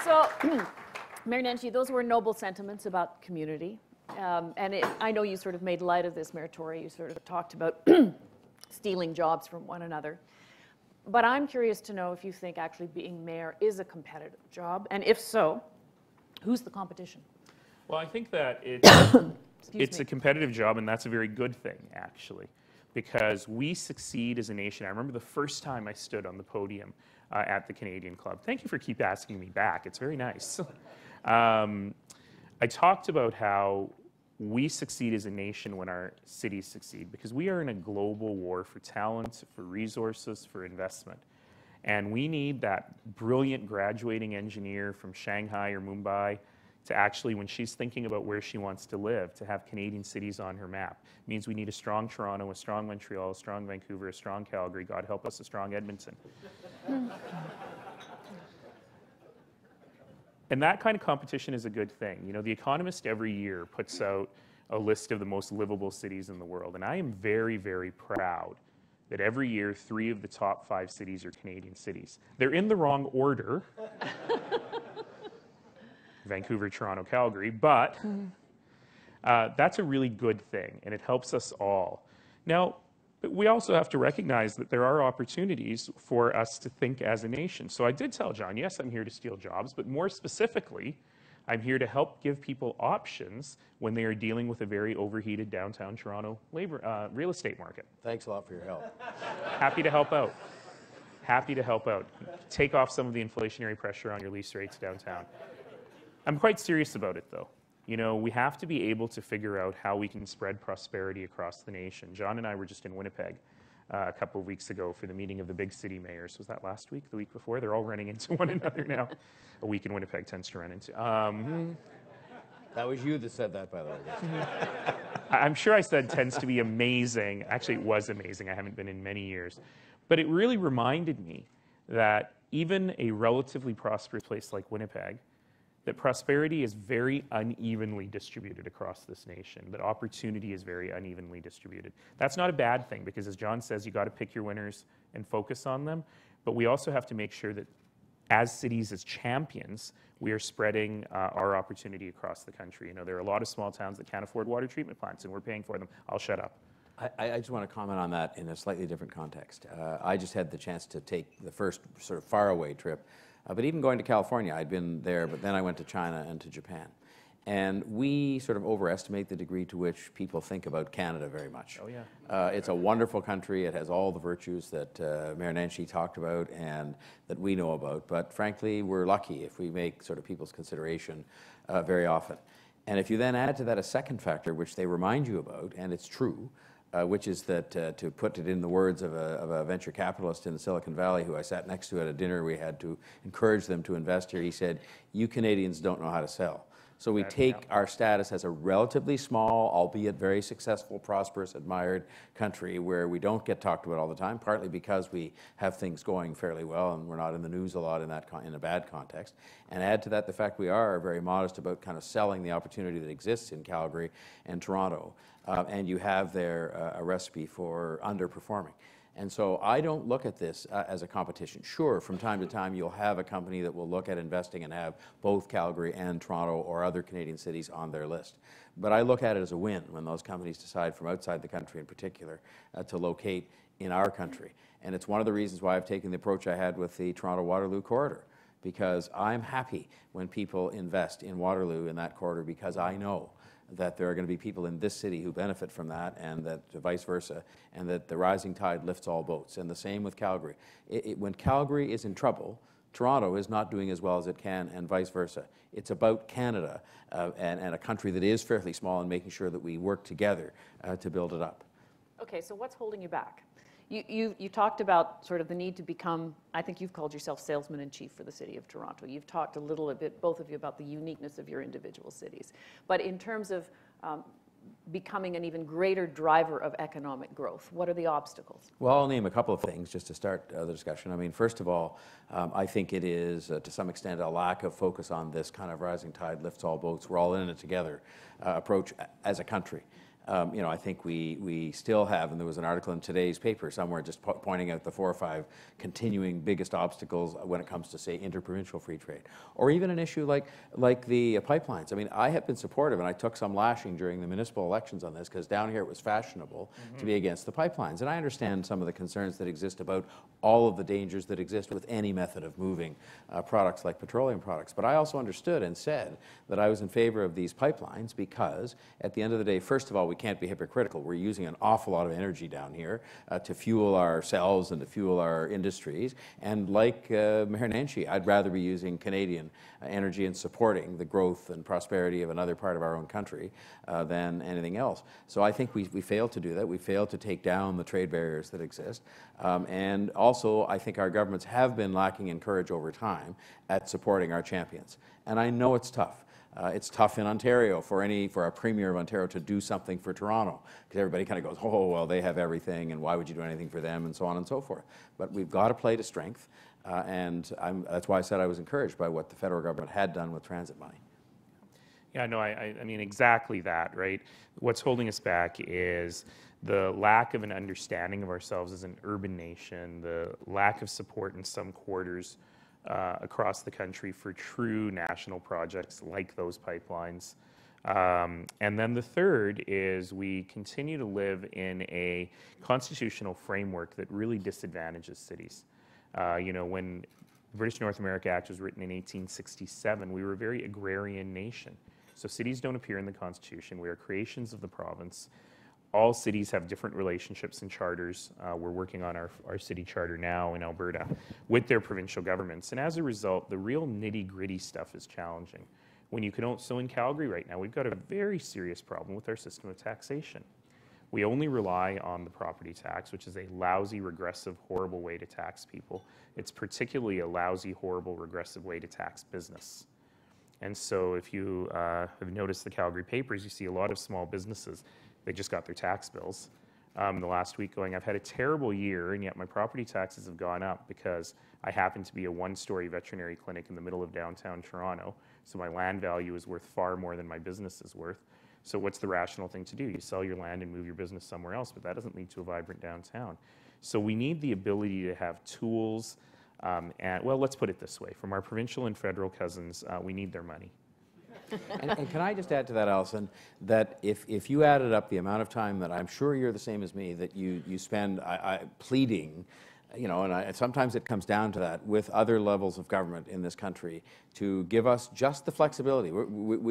So, Mayor Nenshi, those were noble sentiments about community. I know you sort of made light of this, Mayor Tory. You sort of talked about stealing jobs from one another. But I'm curious to know if you think actually being mayor is a competitive job, and if so, who's the competition? Well, I think that it's me. a competitive job, and that's a very good thing, actually, because we succeed as a nation. I remember the first time I stood on the podium at the Canadian Club. Thank you for keep asking me back. It's very nice. I talked about how we succeed as a nation when our cities succeed, because we are in a global war for talent, for resources, for investment. And we need that brilliant graduating engineer from Shanghai or Mumbai to actually, when she's thinking about where she wants to live, to have Canadian cities on her map. It means we need a strong Toronto, a strong Montreal, a strong Vancouver, a strong Calgary, God help us, a strong Edmonton. And that kind of competition is a good thing. You know, The Economist every year puts out a list of the most livable cities in the world. And I am very, very proud that every year 3 of the top 5 cities are Canadian cities. They're in the wrong order. Vancouver, Toronto, Calgary, but that's a really good thing, and it helps us all. Now, we also have to recognize that there are opportunities for us to think as a nation. So I did tell John, yes, I'm here to steal jobs, but more specifically, I'm here to help give people options when they are dealing with a very overheated downtown Toronto real estate market. Thanks a lot for your help. Happy to help out. Happy to help out. Take off some of the inflationary pressure on your lease rates downtown. I'm quite serious about it, though. You know, we have to be able to figure out how we can spread prosperity across the nation. John and I were just in Winnipeg a couple of weeks ago for the meeting of the big city mayors. Was that last week, the week before? They're all running into one another now. A week in Winnipeg tends to run into. That was you that said that, by the way. I'm sure I said tends to be amazing. Actually, it was amazing. I haven't been in many years. But it really reminded me that even a relatively prosperous place like Winnipeg, that prosperity is very unevenly distributed across this nation, that opportunity is very unevenly distributed. That's not a bad thing, because as John says, you got to pick your winners and focus on them. But we also have to make sure that as cities, as champions, we are spreading our opportunity across the country. You know, there are a lot of small towns that can't afford water treatment plants, and we're paying for them. I'll shut up. I just want to comment on that in a slightly different context. I just had the chance to take the first sort of faraway trip. But even going to California, I'd been there, but then I went to China and to Japan. And we sort of overestimate the degree to which people think about Canada very much. Oh, yeah. It's a wonderful country. It has all the virtues that Mayor Nenshi talked about and that we know about. But frankly, we're lucky if we make sort of people's consideration very often. And if you then add to that a second factor, which they remind you about, and it's true, which is that, to put it in the words of a venture capitalist in the Silicon Valley who I sat next to at a dinner we had to encourage them to invest here, he said, "You Canadians don't know how to sell." So we take our status as a relatively small, albeit very successful, prosperous, admired country where we don't get talked about all the time, partly because we have things going fairly well and we're not in the news a lot in a bad context. And add to that the fact we are very modest about kind of selling the opportunity that exists in Calgary and Toronto. And you have there a recipe for underperforming. And so I don't look at this as a competition. Sure, from time to time you'll have a company that will look at investing and have both Calgary and Toronto or other Canadian cities on their list. But I look at it as a win when those companies decide from outside the country in particular to locate in our country. And it's one of the reasons why I've taken the approach I had with the Toronto-Waterloo corridor, because I'm happy when people invest in Waterloo in that corridor, because I know that there are going to be people in this city who benefit from that, and that vice versa, and that the rising tide lifts all boats. And the same with Calgary. When Calgary is in trouble, Toronto is not doing as well as it can, and vice versa. It's about Canada and a country that is fairly small, and making sure that we work together to build it up. Okay, so what's holding you back? You talked about sort of the need to become, I think you've called yourself salesman-in-chief for the city of Toronto. You've talked a little bit, both of you, about the uniqueness of your individual cities. But in terms of becoming an even greater driver of economic growth, what are the obstacles? Well, I'll name a couple of things just to start the discussion. I mean, first of all, I think it is, to some extent, a lack of focus on this kind of rising tide lifts all boats, we're all in it together approach as a country. I think we still have, and there was an article in today's paper somewhere just pointing out the 4 or 5 continuing biggest obstacles when it comes to, say, interprovincial free trade, or even an issue like the pipelines. I mean, I have been supportive, and I took some lashing during the municipal elections on this, because down here it was fashionable to be against the pipelines. And I understand some of the concerns that exist about all of the dangers that exist with any method of moving products like petroleum products. But I also understood and said that I was in favor of these pipelines because, at the end of the day, first of all, we can't be hypocritical. We're using an awful lot of energy down here to fuel ourselves and to fuel our industries. And like Mayor Nenshi, I'd rather be using Canadian energy and supporting the growth and prosperity of another part of our own country than anything else. So I think we failed to do that. We failed to take down the trade barriers that exist. And also, I think our governments have been lacking in courage over time at supporting our champions. And I know it's tough. It's tough in Ontario for a premier of Ontario to do something for Toronto, because everybody kind of goes, oh, well, they have everything, and why would you do anything for them, and so on and so forth. But we've got to play to strength, and that's why I said I was encouraged by what the federal government had done with transit money. Yeah, no, I mean, exactly that, right? What's holding us back is the lack of an understanding of ourselves as an urban nation, the lack of support in some quarters across the country for true national projects like those pipelines. And then the third is we continue to live in a constitutional framework that really disadvantages cities. When the British North America Act was written in 1867, we were a very agrarian nation. So cities don't appear in the Constitution. We are creations of the province. All cities have different relationships and charters. We're working on our city charter now in Alberta with their provincial governments. And as a result, the real nitty-gritty stuff is challenging. So in Calgary right now, we've got a very serious problem with our system of taxation. We only rely on the property tax, which is a lousy, regressive, horrible way to tax people. It's particularly a lousy, horrible, regressive way to tax business. And so if you have noticed the Calgary papers, you see a lot of small businesses. They just got their tax bills the last week going, I've had a terrible year, and yet my property taxes have gone up because I happen to be a one-story veterinary clinic in the middle of downtown Toronto, so my land value is worth far more than my business is worth. So what's the rational thing to do? You sell your land and move your business somewhere else, but that doesn't lead to a vibrant downtown. So we need the ability to have tools, well, let's put it this way. From our provincial and federal cousins, we need their money. And can I just add to that, Alison, that if you added up the amount of time that I'm sure you're the same as me, that you spend pleading, and sometimes it comes down to that with other levels of government in this country to give us just the flexibility.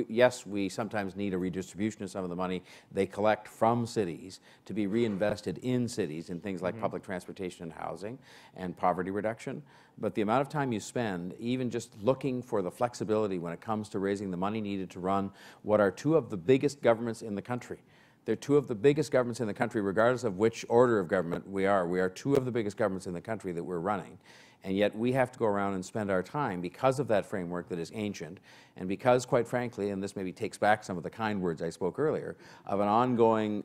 Yes, we sometimes need a redistribution of some of the money they collect from cities to be reinvested in cities in things like public transportation and housing and poverty reduction. But the amount of time you spend even just looking for the flexibility when it comes to raising the money needed to run what are two of the biggest governments in the country. They're two of the biggest governments in the country, regardless of which order of government we are. We are two of the biggest governments in the country that we're running. And yet we have to go around and spend our time because of that framework that is ancient, and because, quite frankly, and this maybe takes back some of the kind words I spoke earlier, of an ongoing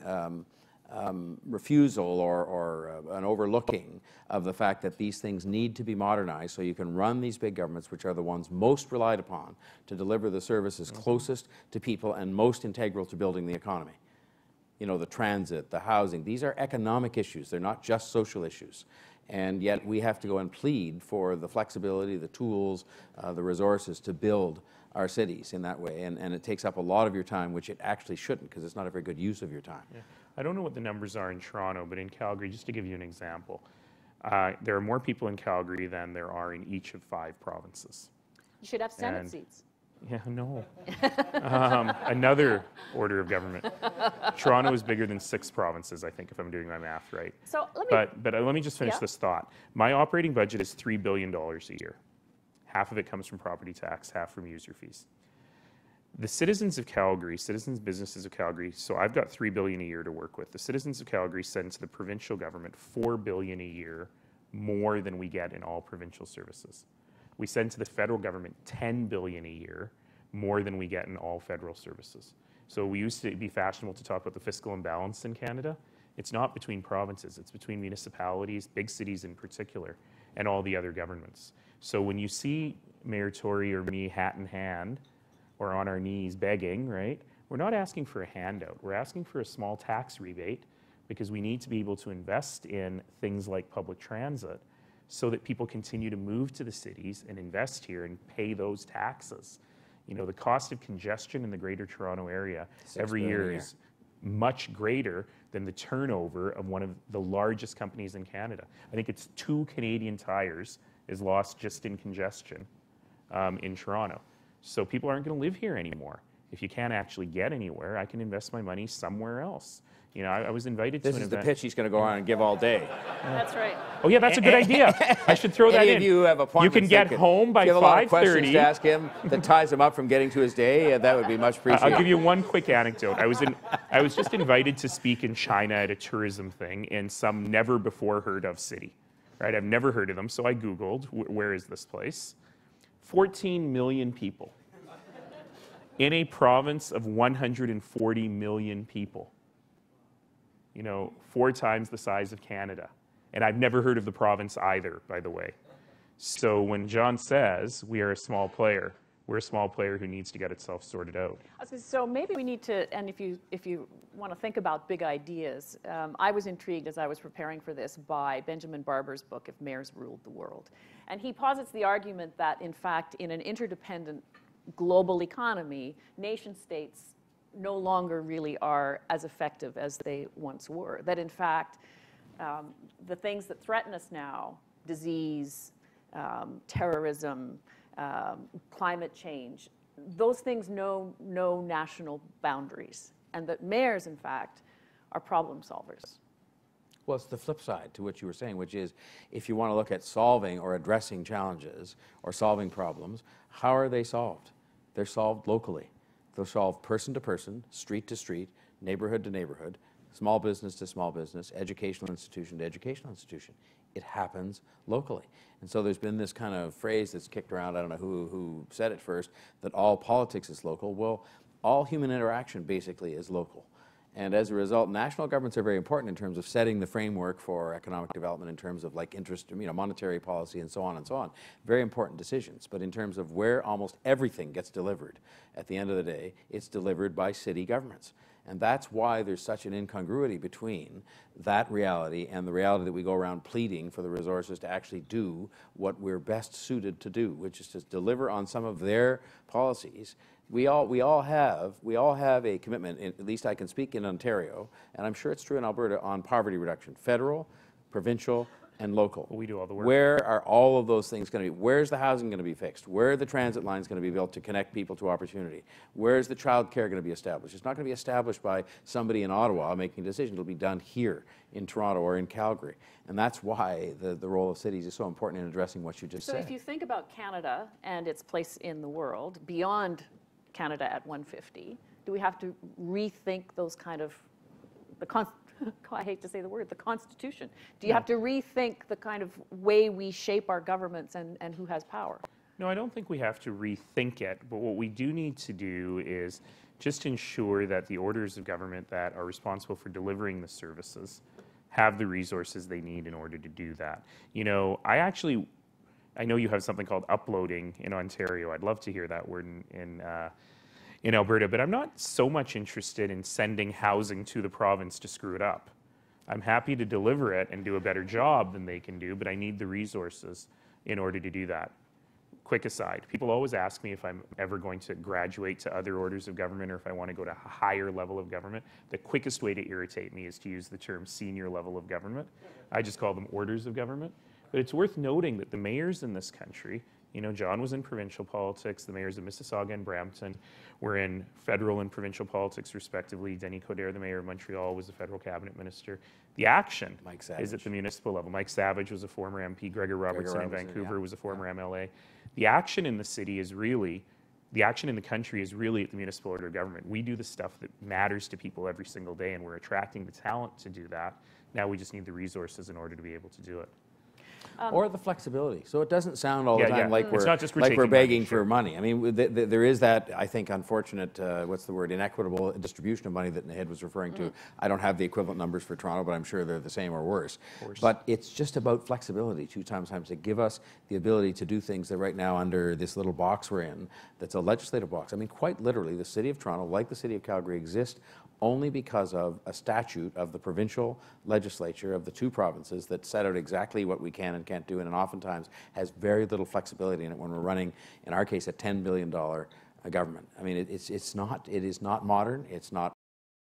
refusal or an overlooking of the fact that these things need to be modernized so you can run these big governments, which are the ones most relied upon to deliver the services closest to people and most integral to building the economy. The transit, the housing, these are economic issues. They're not just social issues. And yet we have to go and plead for the flexibility, the tools, the resources to build our cities in that way. And it takes up a lot of your time, which it actually shouldn't, because it's not a very good use of your time. Yeah. I don't know what the numbers are in Toronto, but in Calgary, just to give you an example, there are more people in Calgary than there are in each of 5 provinces. You should have Senate seats. Yeah, no. Another order of government. Toronto is bigger than 6 provinces, I think, if I'm doing my math right. So let me just finish this thought. My operating budget is $3 billion a year. Half of it comes from property tax, half from user fees. The citizens of Calgary, businesses of Calgary, so I've got $3 billion a year to work with. The citizens of Calgary send to the provincial government $4 billion a year more than we get in all provincial services. We send to the federal government $10 billion a year, more than we get in all federal services. So we used to be fashionable to talk about the fiscal imbalance in Canada. It's not between provinces, it's between municipalities, big cities in particular, and all the other governments. So when you see Mayor Tory or me hat in hand, or on our knees begging, right, We're not asking for a handout. We're asking for a small tax rebate because we need to be able to invest in things like public transit so that people continue to move to the cities and invest here and pay those taxes. You know, the cost of congestion in the Greater Toronto Area every year is much greater than the turnover of one of the largest companies in Canada. I think it's 2 Canadian Tires is lost just in congestion in Toronto. So people aren't going to live here anymore. If you can't actually get anywhere, I can invest my money somewhere else. You know, I was invited to an event. This is the pitch he's going to go on and give all day. That's right. Oh yeah, that's a good idea. I should throw that in. Any of you have appointments? You can get home by 5:30. If you have a lot of questions to ask him that ties him up from getting to his day, that would be much appreciated. I'll give you one quick anecdote. I was just invited to speak in China at a tourism thing in some never before heard of city. Right? I've never heard of them, so I Googled, where is this place? 14 million people in a province of 140 million people. You know, 4 times the size of Canada. And I've never heard of the province either, by the way. So when John says we are a small player, we're a small player who needs to get itself sorted out. So maybe we need to, and if you want to think about big ideas, I was intrigued as I was preparing for this by Benjamin Barber's book, If Mayors Ruled the World. And he posits the argument that, in fact, in an interdependent global economy, nation states no longer really are as effective as they once were. That in fact, the things that threaten us now, disease, terrorism, climate change, those things know no national boundaries. And that mayors, in fact, are problem solvers. Well, it's the flip side to what you were saying, which is if you want to look at solving or addressing challenges or solving problems, how are they solved? They're solved locally. They'll solve person to person, street to street, neighborhood to neighborhood, small business to small business, educational institution to educational institution. It happens locally. And so there's been this kind of phrase that's kicked around, I don't know who said it first, that all politics is local. Well, all human interaction basically is local. And as a result, national governments are very important in terms of setting the framework for economic development in terms of like interest, monetary policy and so on and so on. Very important decisions. But in terms of where almost everything gets delivered, at the end of the day, it's delivered by city governments. And that's why there's such an incongruity between that reality and the reality that we go around pleading for the resources to actually do what we're best suited to do, which is to deliver on some of their policies. We all have a commitment, at least I can speak in Ontario, and I'm sure it's true in Alberta, on poverty reduction, federal, provincial, and local. We do all the work. Where are all of those things going to be? Where's the housing going to be fixed? Where are the transit lines going to be built to connect people to opportunity? Where's the child care going to be established? It's not going to be established by somebody in Ottawa making a decision. It'll be done here in Toronto or in Calgary. And that's why the role of cities is so important in addressing what you just said. So if you think about Canada and its place in the world, beyond Canada at 150, do we have to rethink those kind of, I hate to say the word, the Constitution? Do you have to rethink the kind of way we shape our governments and who has power? No, I don't think we have to rethink it, but what we do need to do is just ensure that the orders of government that are responsible for delivering the services have the resources they need in order to do that. You know, I know you have something called uploading in Ontario. I'd love to hear that word in Alberta, but I'm not so much interested in sending housing to the province to screw it up. I'm happy to deliver it and do a better job than they can do, but I need the resources in order to do that. Quick aside, people always ask me if I'm ever going to graduate to other orders of government or if I want to go to a higher level of government. The quickest way to irritate me is to use the term senior level of government. I just call them orders of government. But it's worth noting that the mayors in this country, you know, John was in provincial politics, the mayors of Mississauga and Brampton were in federal and provincial politics respectively. Denis Coderre, the mayor of Montreal, was a federal cabinet minister. The action is at the municipal level. Mike Savage was a former MP. Gregor Robertson in Vancouver was a former MLA. The action in the city is really, the action in the country is really at the municipal order of government. We do the stuff that matters to people every single day, and we're attracting the talent to do that. Now we just need the resources in order to be able to do it. Or the flexibility. So it doesn't sound all the Yeah, time yeah. like It's not just we're we're taking money, begging sure. for money. I mean, there is that, I think, unfortunate, what's the word, inequitable distribution of money that Naheed was referring to. I don't have the equivalent numbers for Toronto, but I'm sure they're the same or worse. But it's just about flexibility, sometimes to give us the ability to do things that right now under this little box we're in, that's a legislative box. I mean, quite literally, the City of Toronto, like the City of Calgary, exist only because of a statute of the provincial legislature of the two provinces that set out exactly what we can and can't do, and oftentimes has very little flexibility in it when we're running, in our case, a $10 billion government. I mean, it is not modern, it's not